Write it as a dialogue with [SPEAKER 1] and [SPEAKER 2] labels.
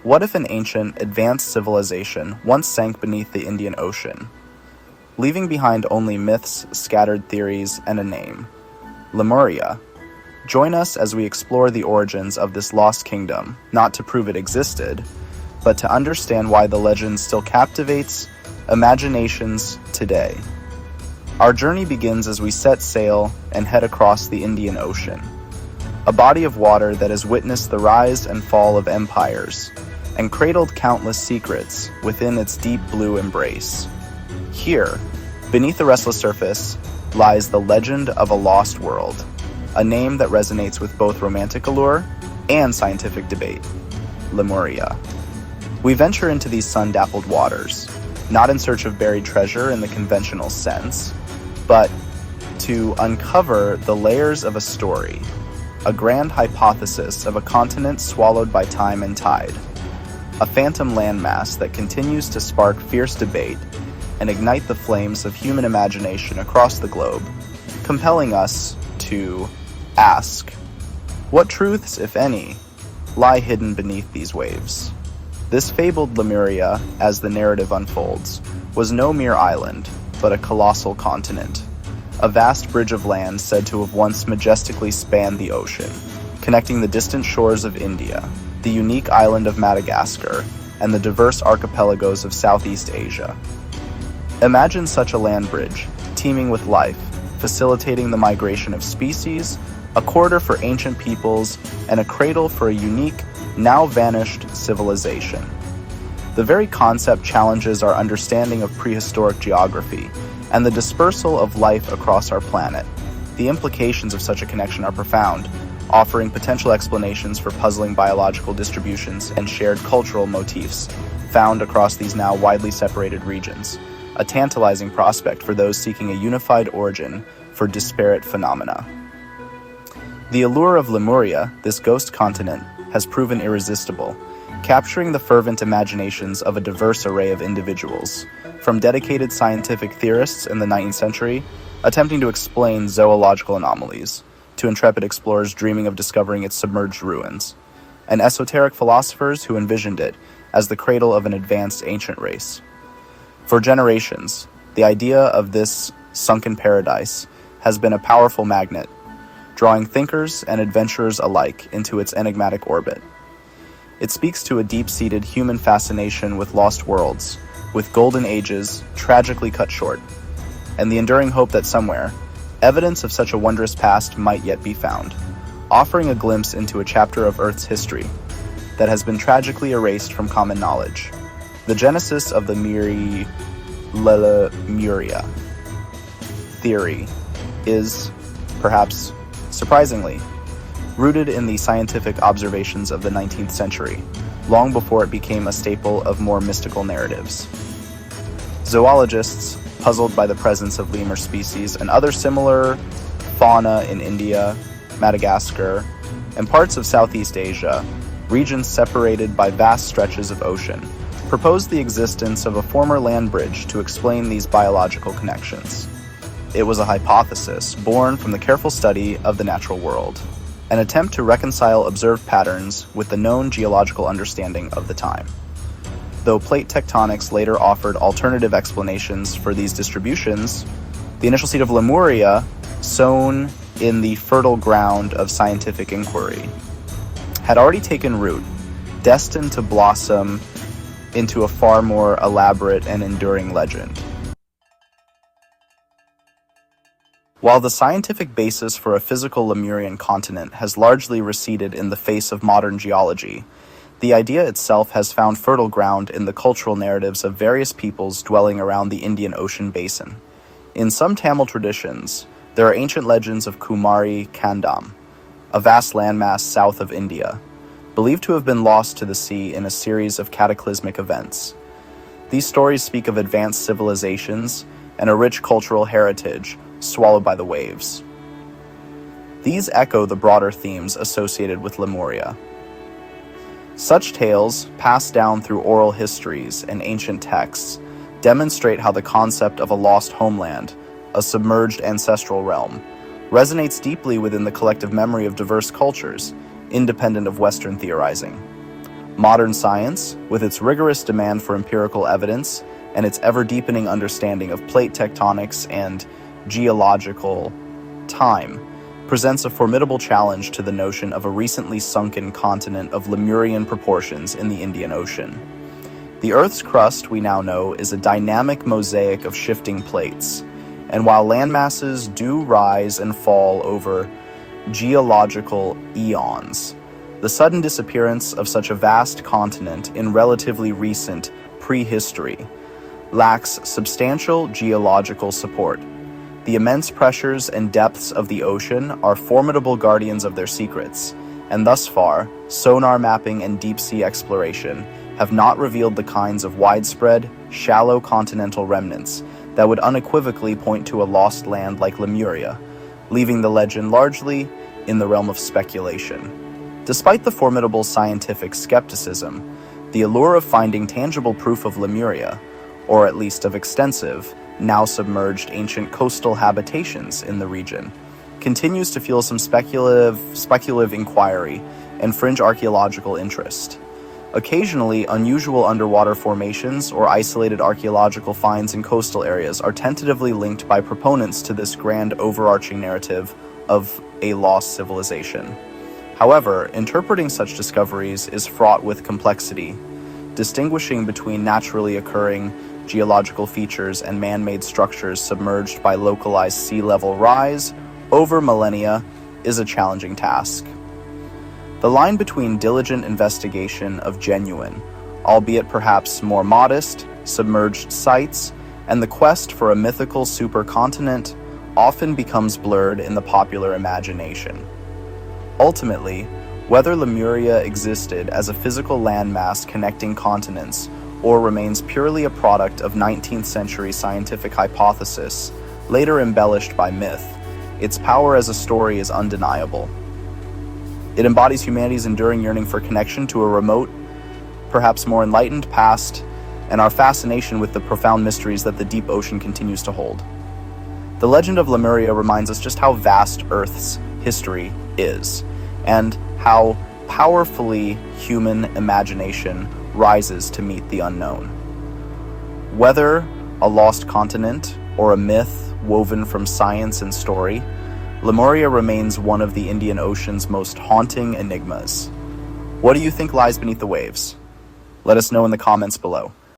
[SPEAKER 1] What if an ancient, advanced civilization once sank beneath the Indian Ocean, leaving behind only myths, scattered theories, and a name? Lemuria. Join us as we explore the origins of this lost kingdom, not to prove it existed, but to understand why the legend still captivates imaginations today. Our journey begins as we set sail and head across the Indian Ocean, a body of water that has witnessed the rise and fall of empires and cradled countless secrets within its deep blue embrace. Here, beneath the restless surface, lies the legend of a lost world, a name that resonates with both romantic allure and scientific debate: Lemuria. We venture into these sun-dappled waters, not in search of buried treasure in the conventional sense, but to uncover the layers of a story, a grand hypothesis of a continent swallowed by time and tide, a phantom landmass that continues to spark fierce debate and ignite the flames of human imagination across the globe, compelling us to ask, what truths, if any, lie hidden beneath these waves? This fabled Lemuria, as the narrative unfolds, was no mere island, but a colossal continent, a vast bridge of land said to have once majestically spanned the ocean, connecting the distant shores of India, the unique island of Madagascar, and the diverse archipelagos of Southeast Asia. Imagine such a land bridge, teeming with life, facilitating the migration of species, a corridor for ancient peoples, and a cradle for a unique, now vanished civilization. The very concept challenges our understanding of prehistoric geography and the dispersal of life across our planet. The implications of such a connection are profound, offering potential explanations for puzzling biological distributions and shared cultural motifs found across these now widely separated regions, a tantalizing prospect for those seeking a unified origin for disparate phenomena. The allure of Lemuria, this ghost continent, has proven irresistible, capturing the fervent imaginations of a diverse array of individuals, from dedicated scientific theorists in the 19th century attempting to explain zoological anomalies, to intrepid explorers dreaming of discovering its submerged ruins, and esoteric philosophers who envisioned it as the cradle of an advanced ancient race. For generations, the idea of this sunken paradise has been a powerful magnet, drawing thinkers and adventurers alike into its enigmatic orbit. It speaks to a deep-seated human fascination with lost worlds, with golden ages tragically cut short, and the enduring hope that somewhere, evidence of such a wondrous past might yet be found, offering a glimpse into a chapter of Earth's history that has been tragically erased from common knowledge. The genesis of the Lemuria theory is, perhaps surprisingly, rooted in the scientific observations of the 19th century, long before it became a staple of more mystical narratives. Zoologists, puzzled by the presence of lemur species and other similar fauna in India, Madagascar, and parts of Southeast Asia, regions separated by vast stretches of ocean, proposed the existence of a former land bridge to explain these biological connections. It was a hypothesis born from the careful study of the natural world, an attempt to reconcile observed patterns with the known geological understanding of the time. Though plate tectonics later offered alternative explanations for these distributions, the initial seed of Lemuria, sown in the fertile ground of scientific inquiry, had already taken root, destined to blossom into a far more elaborate and enduring legend. While the scientific basis for a physical Lemurian continent has largely receded in the face of modern geology, the idea itself has found fertile ground in the cultural narratives of various peoples dwelling around the Indian Ocean basin. In some Tamil traditions, there are ancient legends of Kumari Kandam, a vast landmass south of India, believed to have been lost to the sea in a series of cataclysmic events. These stories speak of advanced civilizations and a rich cultural heritage swallowed by the waves. These echo the broader themes associated with Lemuria. Such tales, passed down through oral histories and ancient texts, demonstrate how the concept of a lost homeland, a submerged ancestral realm, resonates deeply within the collective memory of diverse cultures, independent of Western theorizing. Modern science, with its rigorous demand for empirical evidence and its ever-deepening understanding of plate tectonics and geological time, presents a formidable challenge to the notion of a recently sunken continent of Lemurian proportions in the Indian Ocean. The Earth's crust, we now know, is a dynamic mosaic of shifting plates, and while landmasses do rise and fall over geological eons, the sudden disappearance of such a vast continent in relatively recent prehistory lacks substantial geological support. The immense pressures and depths of the ocean are formidable guardians of their secrets, and thus far, sonar mapping and deep-sea exploration have not revealed the kinds of widespread, shallow continental remnants that would unequivocally point to a lost land like Lemuria, leaving the legend largely in the realm of speculation. Despite the formidable scientific skepticism, the allure of finding tangible proof of Lemuria, or at least of extensive, now submerged ancient coastal habitations in the region, continues to fuel some speculative inquiry and fringe archaeological interest. Occasionally, unusual underwater formations or isolated archaeological finds in coastal areas are tentatively linked by proponents to this grand overarching narrative of a lost civilization. However, interpreting such discoveries is fraught with complexity. Distinguishing between naturally occurring geological features and man-made structures submerged by localized sea level rise over millennia is a challenging task. The line between diligent investigation of genuine, albeit perhaps more modest, submerged sites and the quest for a mythical supercontinent often becomes blurred in the popular imagination. Ultimately, whether Lemuria existed as a physical landmass connecting continents or remains purely a product of 19th century scientific hypothesis, later embellished by myth, its power as a story is undeniable. It embodies humanity's enduring yearning for connection to a remote, perhaps more enlightened past, and our fascination with the profound mysteries that the deep ocean continues to hold. The legend of Lemuria reminds us just how vast Earth's history is, and how powerfully human imagination rises to meet the unknown. Whether a lost continent or a myth woven from science and story, Lemuria remains one of the Indian Ocean's most haunting enigmas. What do you think lies beneath the waves? Let us know in the comments below.